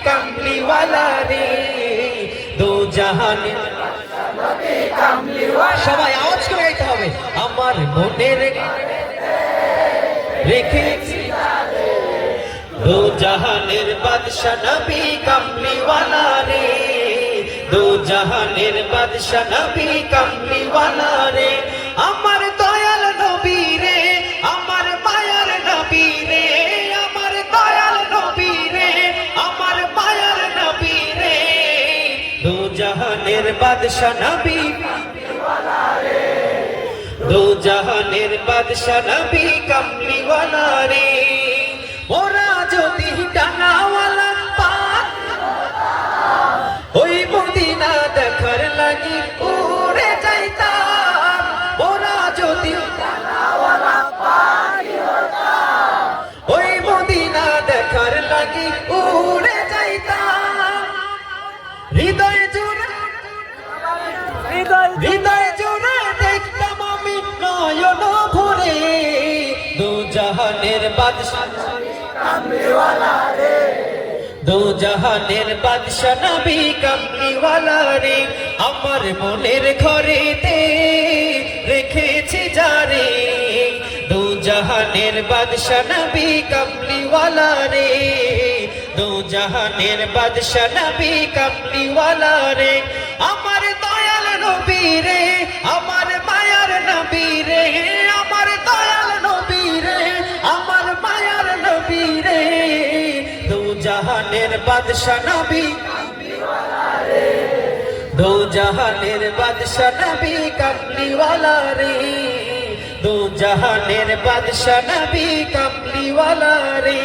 কামলিওয়ালা রে, দো জাহানের সবাই আওয়াজ করে গাইতে হবে। আমার মনের রেখেছি দো জাহানের বাদশা নবী কামলিওয়ালা রে, দো জাহানের বাদশা নবী কামলিওয়ালা রে। আমার দয়াল নবী রে, আমার মায়ার নবী রে, আমার দয়াল নবী রে, আমার মায়ার নবী রে, দো জাহানের বাদশা নবী কামলিওয়ালা রে, দো জাহানের বাদশা নবী কামলিওয়ালা রে। ওরা যদি ডানাওয়ালা পান ওই মদিনা দেখার লাগি উড়ে যাইতাম, ওরা যদি ডানাওয়ালা পান ওই মদিনা দেখার লাগি উড়ে যাইতাম। হৃদয় জুড়ে হৃদয় জুড়ে দেখতাম আমি নয়ন ভরে, দো জাহানের বাদশা কামলিওয়ালা রে, দো জাহানের বাদশা নবী কামলিওয়ালা রে। আমার মনের ঘরেতে রেখেছি যারে, দো জাহানের বাদশা নবী কামলিওয়ালা রে, দো জাহানের বাদশা নবী কামলিওয়ালা রে। আমার দয়াল নবী রে, আমার মায়ার নবী রে, আমার দয়াল নবী রে, আমার মায়ার নবী রে, দো জাহানের বাদশা নবী কামলিওয়ালা রে, দো জাহানের বাদশা নবী কামলিওয়ালা রে, দো জাহানের বাদশা নবী কামলিওয়ালা রে।